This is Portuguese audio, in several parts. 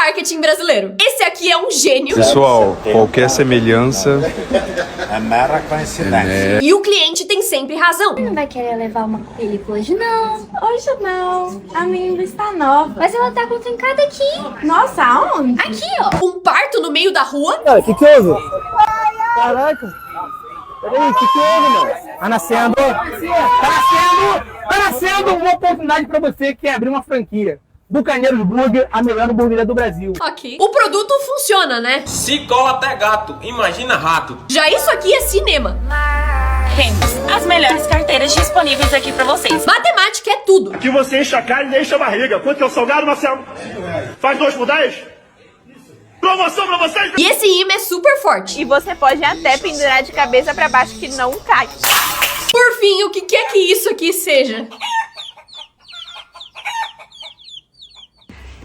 marketing brasileiro. Esse aqui é um gênio. Pessoal, qualquer semelhança é mera coincidência. E o cliente tem sempre razão. Não vai querer levar uma película hoje, não. Hoje não. A minha ainda está nova. Mas ela tá com trincada aqui. Nossa, aonde? Aqui, ó. Um parto no meio da rua. O que houve? Caraca. Peraí, o que houve, mano? Tá nascendo. Tá nascendo uma oportunidade pra você que é abrir uma franquia. Bucaneiros Burger, a melhor hamburgueria do Brasil. Ok. O produto funciona, né? Se cola até gato, imagina rato. Já isso aqui é cinema. Temos as melhores carteiras disponíveis aqui pra vocês. Matemática é tudo. Que você enche a cara e enche a barriga. Quanto que é o salgado, Marcelo? Faz 2 por 10? Promoção pra vocês! E esse imã é super forte. E você pode até pendurar de cabeça pra baixo que não cai. Por fim, o que quer que isso aqui seja?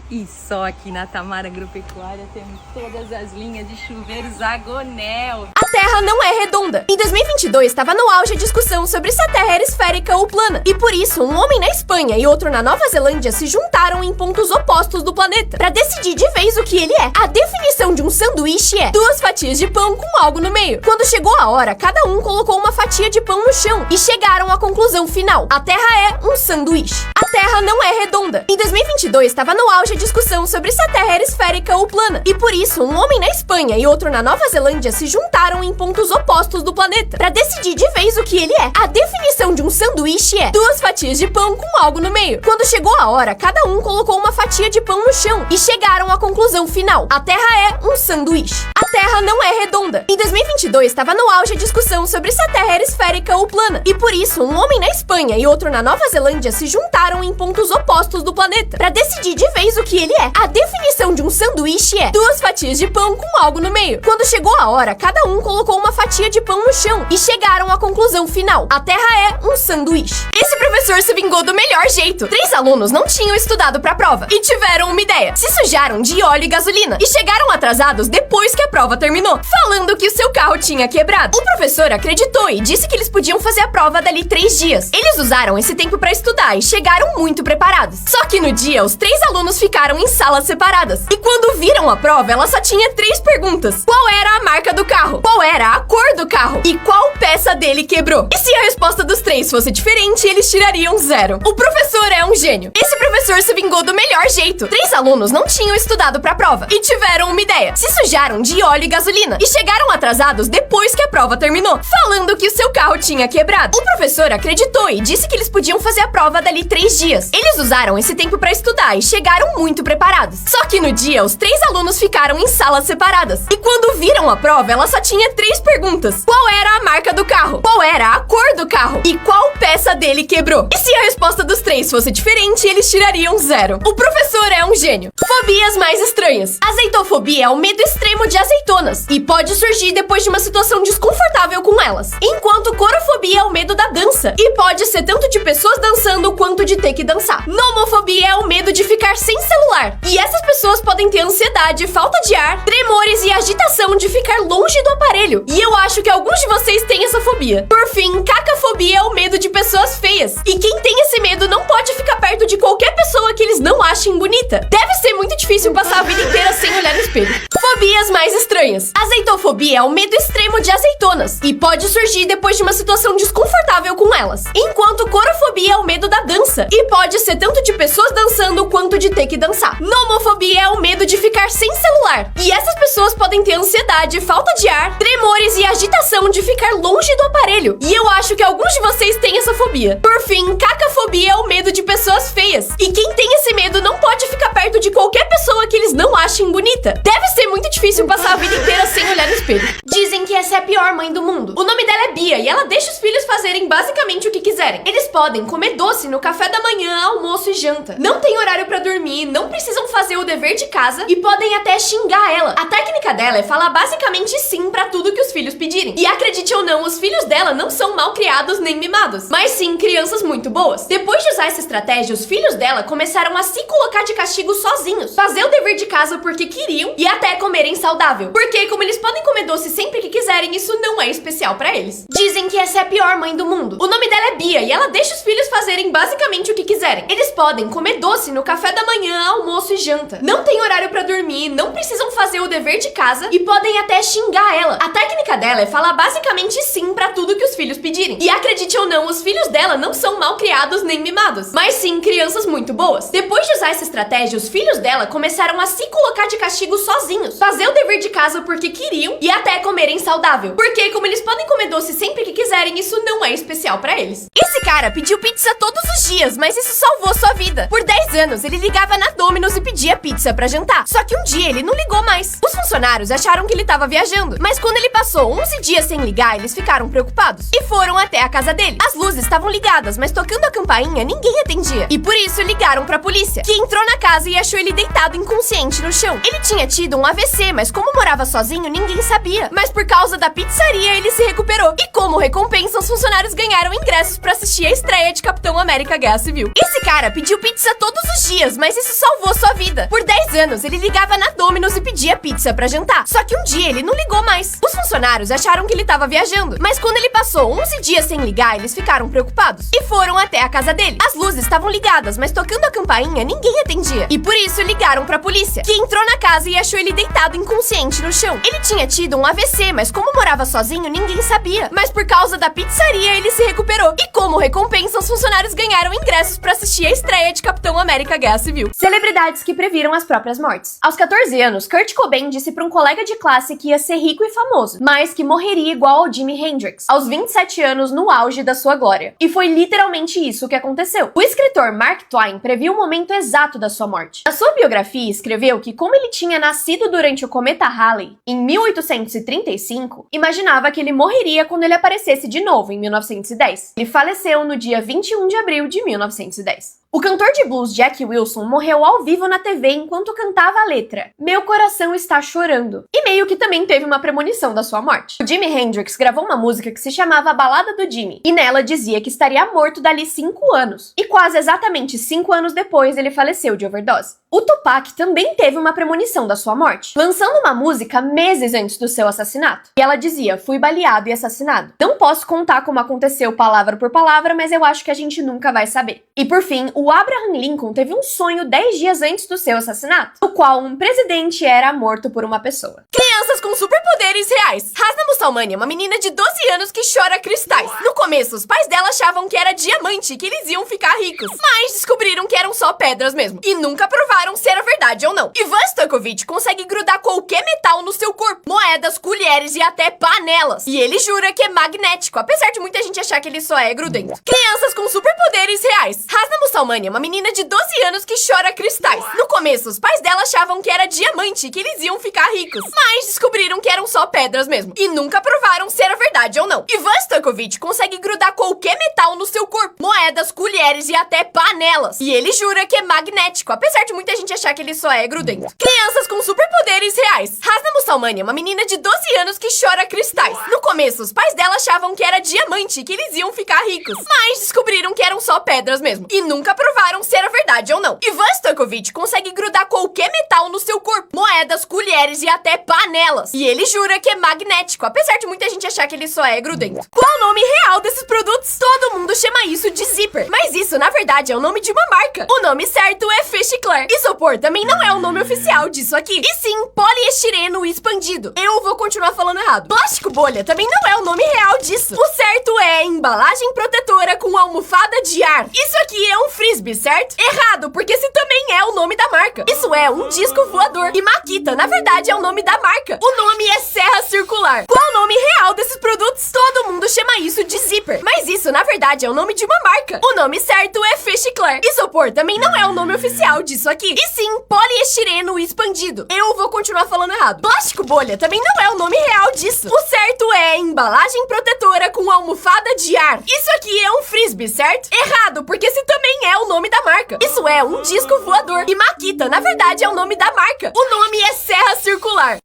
E só aqui na Tamar Agropecuária temos todas as linhas de chuveiros Agonel. A Terra não é redonda. Em 2022, estava no auge a discussão sobre se a Terra era esférica ou plana. E por isso, um homem na Espanha e outro na Nova Zelândia se juntaram em pontos opostos do planeta para decidir de vez o que ele é. A definição de um sanduíche é 2 fatias de pão com algo no meio. Quando chegou a hora, cada um colocou uma fatia de pão no chão e chegaram à conclusão final. A Terra é um sanduíche. A Terra não é redonda. Em 2022, estava no auge a discussão sobre se a Terra era esférica ou plana. E por isso, um homem na Espanha e outro na Nova Zelândia se juntaram em pontos opostos do planeta para decidir de vez o que ele é. A definição de um sanduíche é 2 fatias de pão com algo no meio. Quando chegou a hora, cada um colocou uma fatia de pão no chão e chegaram à conclusão final. A Terra é um sanduíche. A Terra não é redonda. Em 2022, estava no auge a discussão sobre se a Terra era esférica ou plana. E por isso, um homem na Espanha e outro na Nova Zelândia se juntaram em pontos opostos do planeta para decidir de vez o que ele é. A definição de um sanduíche é 2 fatias de pão com algo no meio. Quando chegou a hora, cada um colocou uma fatia de pão no chão e chegaram à conclusão final. A Terra é um sanduíche. Esse professor se vingou do melhor jeito. 3 alunos não tinham estudado pra prova e tiveram uma ideia. Se sujaram de óleo e gasolina e chegaram atrasados depois que a prova terminou, falando que o seu carro tinha quebrado. O professor acreditou e disse que eles podiam fazer a prova dali 3 dias. Eles usaram esse tempo pra estudar e chegaram muito preparados. Só que no dia, os 3 alunos ficaram em salas separadas. E quando viram a prova, ela só tinha 3 perguntas. Qual era a marca do carro? Qual era a cor do carro? E qual peça dele quebrou? E se a resposta dos 3 fosse diferente, eles tirariam 0. O professor é um gênio. Esse professor se vingou do melhor jeito. 3 alunos não tinham estudado pra prova e tiveram uma ideia. Se sujaram de óleo e gasolina e chegaram atrasados depois que a prova terminou, falando que o seu carro tinha quebrado. O professor acreditou e disse que eles podiam fazer a prova dali 3 dias. Eles usaram esse tempo pra estudar e chegaram muito preparados. Só que no dia, os 3 alunos ficaram em salas separadas. E quando viram a prova, ela só tinha 3 perguntas. Qual era a marca do carro? Qual era a cor do carro? E qual peça dele quebrou? E se a resposta dos 3 fosse diferente, eles tirariam 0. O professor é um gênio. Fobias mais estranhas. Azeitofobia é o medo extremo de azeitonas e pode surgir depois de uma situação desconfortável com elas. Enquanto corofobia é o medo da dança e pode ser tanto de pessoas dançando quanto de ter que dançar. Nomofobia é o medo de ficar sem celular. E essas pessoas podem ter ansiedade, falta de ar, tremores e agitação de ficar longe do aparelho. E eu acho que alguns de vocês têm essa fobia. Por fim, cacafobia é o medo de pessoas feias. E quem tem esse medo não pode ficar perto de qualquer pessoa que eles não achem bonita. Deve ser muito difícil passar a vida inteira sem olhar no espelho. Fobias mais estranhas. Azeitofobia é o medo extremo de azeitonas e pode surgir depois de uma situação desconfortável com elas. Enquanto corofobia é o medo da dança e pode ser tanto de pessoas dançando quanto de ter que dançar. Nomofobia é o medo de ficar sem celular. E essas pessoas podem ter ansiedade, falta de ar, tremores e agitação de ficar longe do aparelho. E eu acho que alguns de vocês têm essa fobia. Por fim, cacafobia é o medo de pessoas feias. E quem tem esse medo não pode ficar perto de qualquer pessoa que eles não achem bonita. Deve ser muito difícil passar a vida inteira sem olhar no espelho. Dizem que essa é a pior mãe do mundo. O nome dela é Bia e ela deixa os filhos fazerem basicamente o que quiserem. Eles podem comer doce no café da manhã, almoço e janta. Não tem horário pra dormir, não precisam fazer o dever de casa e podem até xingar ela. A técnica dela é falar basicamente sim pra tudo que os filhos pedirem. E acredite ou não, os filhos dela não são mal criados nem mimados, mas sim crianças muito boas. Depois de usar essa estratégia, os filhos dela começaram a se colocar de castigo sozinhos, fazer o dever de casa porque queriam e até comerem saudável. Porque como eles podem comer doce sempre que quiserem, isso não é especial pra eles. Dizem que essa é a pior mãe do mundo. O nome dela é Bia e ela deixa os filhos fazerem basicamente o que quiserem. Eles podem comer doce no café da manhã, almoço e janta. Não tem horário pra dormir, não precisam fazer o dever de casa e podem até xingar ela. A técnica dela é falar basicamente sim pra tudo que os filhos pedirem. E acredite ou não, os filhos dela não são mal criados nem mimados, mas sim crianças muito boas. Depois de usar essa estratégia, os filhos dela começaram a se colocar de castigo sozinhos, fazer o dever de casa porque queriam e até comerem saudável. Porque como eles podem comer doce sempre que quiserem, isso não é especial pra eles. Esse cara pediu pizza todos os dias, mas isso salvou sua vida. Por 10 anos, ele ligava na Domino's e pedia pizza pra jantar. Só que um dia ele não ligou mais. Os funcionários acharam que ele tava viajando, mas quando ele passou 11 dias sem ligar, eles ficaram preocupados e foram até a casa dele. As luzes estavam ligadas, mas tocando a campainha, ninguém atendia. E por isso ligaram pra polícia, que entrou na casa e achou ele deitado inconsciente no chão. Ele tinha tido um AVC, mas como morava sozinho, ninguém sabia. Mas por causa da pizzaria, ele se recuperou. E como recompensa, os funcionários ganharam ingressos pra assistir a estreia de Capitão América Guerra Civil. Esse cara pediu pizza todos os dias, mas isso salvou sua vida. Por 10 anos, ele ligava na Domino's e pedia pizza pra jantar. Só que um dia ele não ligou mais. Os funcionários acharam que ele tava viajando, mas quando ele passou 11 dias sem ligar, eles ficaram preocupados e foram até a casa dele. As luzes estavam ligadas, mas tocando a campainha, ninguém atendia. E por isso ligaram pra polícia, que entrou na casa e achou ele deitado inconsciente no chão. Ele tinha tido um AVC, mas como morava sozinho, ninguém sabia. Mas por causa da pizzaria, ele se recuperou. E como recompensa, os funcionários ganharam ingressos pra assistir a estreia de Capitão América Guerra Civil. Celebridades que previram as próprias mortes. Aos 14 anos, Kurt Cobain disse pra um colega de classe que ia ser rico e famoso, mas que morreria igual ao Jimi Hendrix, aos 27 anos no auge da sua glória. E foi literalmente isso que aconteceu. O escritor Mark Twain previu o momento exato da sua morte. Na sua biografia, escreveu que como ele tinha nascido durante o cometa Halley, em 1835, imaginava que ele morreria quando ele aparecesse de novo, em 1910. Ele faleceu no dia 21 de abril de 1910. O cantor de blues Jack Wilson morreu ao vivo na TV enquanto cantava a letra "Meu coração está chorando", e meio que também teve uma premonição da sua morte. O Jimi Hendrix gravou uma música que se chamava A Balada do Jimmy, e nela dizia que estaria morto dali 5 anos. E quase exatamente 5 anos depois ele faleceu de overdose. O Tupac também teve uma premonição da sua morte, lançando uma música meses antes do seu assassinato. E ela dizia: "Fui baleado e assassinado. Não posso contar como aconteceu palavra por palavra, mas eu acho que a gente nunca vai saber." E por fim, o Abraham Lincoln teve um sonho 10 dias antes do seu assassinato, no qual um presidente era morto por uma pessoa. Crianças com superpoderes reais. Hasna Musalmani é uma menina de 12 anos que chora cristais. No começo, os pais dela achavam que era diamante, que eles iam ficar ricos, mas descobriram que eram só pedras mesmo, e nunca provaram se era verdade ou não. Ivan Stankovic consegue grudar qualquer metal no seu corpo, moedas, colheres e até panelas. E ele jura que é magnético, apesar de muita gente achar que ele só é grudento. Crianças com superpoderes reais. Hasna Musalmani é uma menina de 12 anos que chora cristais. No começo, os pais dela achavam que era diamante, que eles iam ficar ricos, mas descobriram que eram só pedras mesmo, e nunca provaram se era verdade ou não. Ivan Stankovic consegue grudar qualquer metal no seu corpo, moedas, colheres e até panelas. E ele jura que é magnético, apesar de muita gente achar que ele só é grudento. Crianças com superpoderes reais. Hasna Musalmani é uma menina de 12 anos que chora cristais. No começo, os pais dela achavam que era diamante, que eles iam ficar ricos, mas descobriram que eram só pedras mesmo, e nunca provaram se era verdade ou não. Ivan Stankovic consegue grudar qualquer metal no seu corpo, moedas, colheres e até panelas. E ele jura que é magnético, apesar de muita gente achar que ele só é grudento. Qual o nome real desses produtos? Todo mundo chama isso de zíper, mas isso na verdade é o nome de uma marca. O nome certo é Fechicler. Isopor também não é o nome oficial disso aqui, e sim poliestireno expandido. Eu vou continuar falando errado. Plástico bolha também não é o nome real disso. O certo é embalagem protetora com almofada de ar. Isso aqui é um frisbee, certo? Errado, porque esse também é o nome da marca. Isso é um disco voador. E Makita, na verdade, é o nome da marca. O nome é serra circular. Qual o nome real desses produtos? Todo mundo chama isso de zíper, mas isso, na verdade, é o nome de uma marca. O nome certo é Fechicler. Isopor também não é o nome oficial disso aqui, e sim poliestireno expandido. Eu vou continuar falando errado. Plástico bolha também não é o nome real disso. O certo é embalagem protetora com almofada de ar. Isso aqui é um frisbee, certo? Errado, porque esse também é o nome da marca. Isso é um disco voador. E Makita, na verdade, é o nome da marca. O nome é serra circular.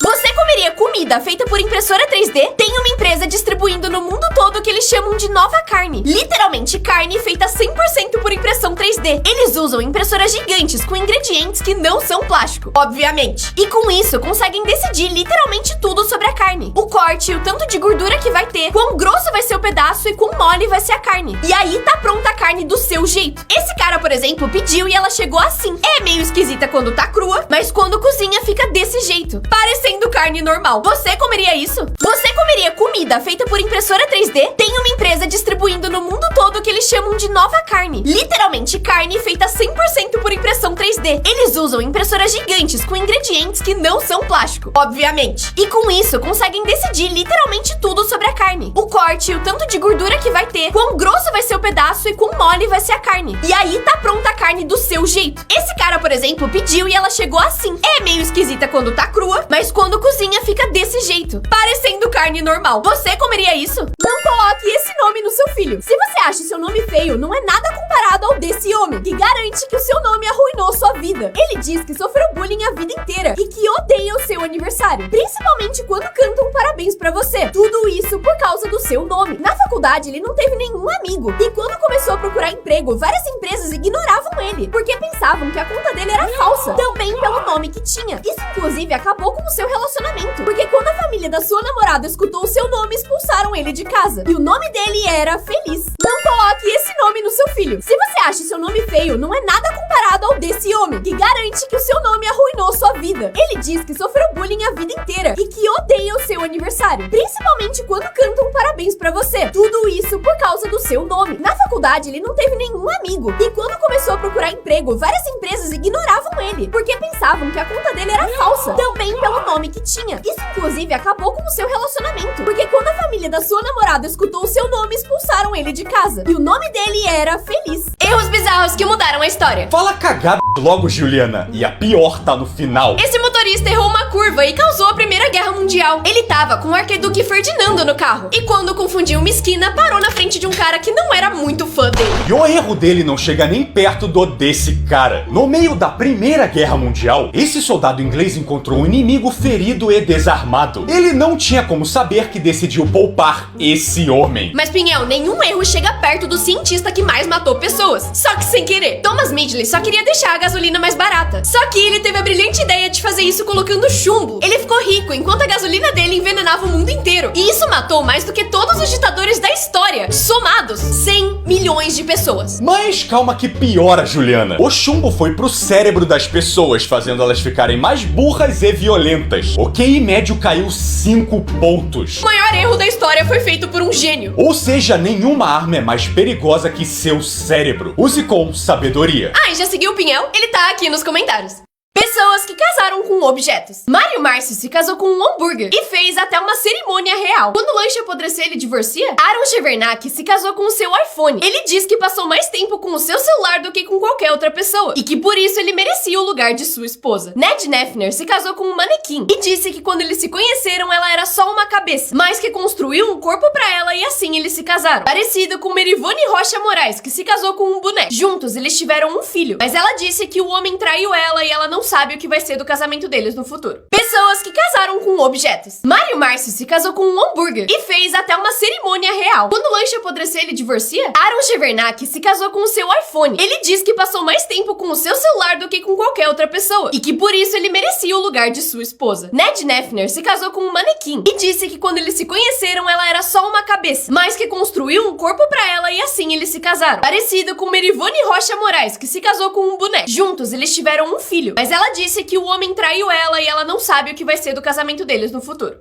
Você comeria comeria comida feita por impressora 3D? Tem uma empresa distribuindo no mundo todo o que eles chamam de nova carne. Literalmente carne feita 100% por impressão 3D. Eles usam impressoras gigantes com ingredientes que não são plástico, obviamente. E com isso, conseguem decidir literalmente tudo sobre a carne. O corte, o tanto de gordura que vai ter, quão grosso vai ser o pedaço e quão mole vai ser a carne. E aí tá pronta a carne do seu jeito. Esse cara, por exemplo, pediu e ela chegou assim. É meio esquisita quando tá crua, mas quando cozinha fica desse jeito, parecendo carne normal. Você comeria isso? Você comeria comida feita por impressora 3D? Tem uma empresa distribuindo no mundo todo o que eles chamam de nova carne. Literalmente carne feita 100% por impressão 3D. Eles usam impressoras gigantes com ingredientes que não são plástico, obviamente. E com isso, conseguem decidir literalmente tudo sobre a carne. O corte, o tanto de gordura que vai ter, quão grosso vai ser o pedaço e quão mole vai ser a carne. E aí tá pronta a carne do seu jeito. Esse cara, por exemplo, pediu e ela chegou assim. É meio esquisita quando tá crua, mas quando cozinha fica desse jeito, parecendo carne normal. Você comeria isso? Não coloque esse nome no seu filho. Se você acha seu nome feio, não é nada comparado ao desse homem, que garante que o seu nome arruinou sua vida. Ele diz que sofreu bullying a vida inteira e que odeia o seu aniversário, principalmente quando cantam parabéns pra você. Tudo isso por causa do seu nome. Na faculdade, ele não teve nenhum amigo. E quando começou a procurar emprego, várias empresas ignoravam ele, porque pensavam que a conta dele era falsa, também pelo nome que tinha. Isso, inclusive, acabou com o seu relacionamento, porque quando a família da sua namorada escutou o seu nome, expulsaram ele de casa. E o nome dele era Feliz. Não coloque esse nome no seu filho. Se você acha seu nome feio, não é nada comparado ao desse homem, que garante que o seu nome arruinou sua vida. Ele diz que sofreu bullying a vida inteira e que odeia o seu aniversário, principalmente quando cantam parabéns pra você. Tudo isso por causa do seu nome. Na faculdade, ele não teve nenhum amigo. E quando começou a procurar emprego, várias empresas ignoravam ele, porque pensavam que a conta dele era falsa, também pelo nome que tinha. Isso, inclusive, acabou com o seu relacionamento, porque quando a família da sua namorada escutou o seu nome, expulsaram ele de casa. E o nome dele era Feliz. Erros bizarros que mudaram a história. Fala cagada logo, Juliana. E a pior tá no final. Esse motorista errou uma curva e causou a Primeira Guerra Mundial. Ele tava com o arquiduque Ferdinando no carro. E quando confundiu uma esquina, parou na frente de um cara que não era muito fã dele. E o erro dele não chega nem perto do desse cara. No meio da Primeira Guerra Mundial, esse soldado inglês encontrou um inimigo ferido e desarmado. Ele não tinha como saber que decidiu poupar esse homem. Mas, Pinhel, nenhum erro chega perto do cientista que mais matou pessoas. Só que sem querer. Thomas Midgley só queria deixar a gasolina mais barata. Só que ele teve a brilhante ideia de fazer isso colocando chumbo. Ele ficou rico enquanto a gasolina dele envenenava o mundo inteiro. E isso matou mais do que todos os ditadores da história, somados 100 milhões de pessoas. Mas calma que piora, Juliana. O chumbo foi pro cérebro das pessoas, fazendo elas ficarem mais burras e violentas. O QI médio caiu 5 pontos. O maior erro da história foi feito por um gênio. Ou seja, nenhuma arma é mais perigosa que seu cérebro. Use com sabedoria. Ah, e já seguiu o Pinhel? Ele tá aqui nos comentários. Pessoas que casaram com objetos. Mário Márcio se casou com um hambúrguer e fez até uma cerimônia real. Quando o lanche apodrecer, ele divorcia? Aaron Chevernak se casou com o seu iPhone. Ele diz que passou mais tempo com o seu celular do que com qualquer outra pessoa e que por isso ele merecia o lugar de sua esposa. Ned Nefner se casou com um manequim e disse que quando eles se conheceram, ela era só uma cabeça, mas que construiu um corpo pra ela e assim eles se casaram. Parecido com Merivone Rocha Moraes, que se casou com um boneco. Juntos, eles tiveram um filho, mas ela disse que o homem traiu ela e ela não sabe o que vai ser do casamento deles no futuro. Pessoas que casaram com objetos. Mário Márcio se casou com um hambúrguer e fez até uma cerimônia real. Quando o lanche apodrecer, ele divorcia? Aaron Chevernak se casou com o seu iPhone. Ele diz que passou mais tempo com o seu celular do que com qualquer outra pessoa e que por isso ele merecia o lugar de sua esposa. Ned Nefner se casou com um manequim e disse que quando eles se conheceram, ela era só uma cabeça, mas que construiu um corpo pra ela e assim eles se casaram. Parecido com Merivone Rocha Moraes, que se casou com um boneco. Juntos, eles tiveram um filho, mas ela disse que o homem traiu ela e ela não sabe o que vai ser do casamento deles no futuro.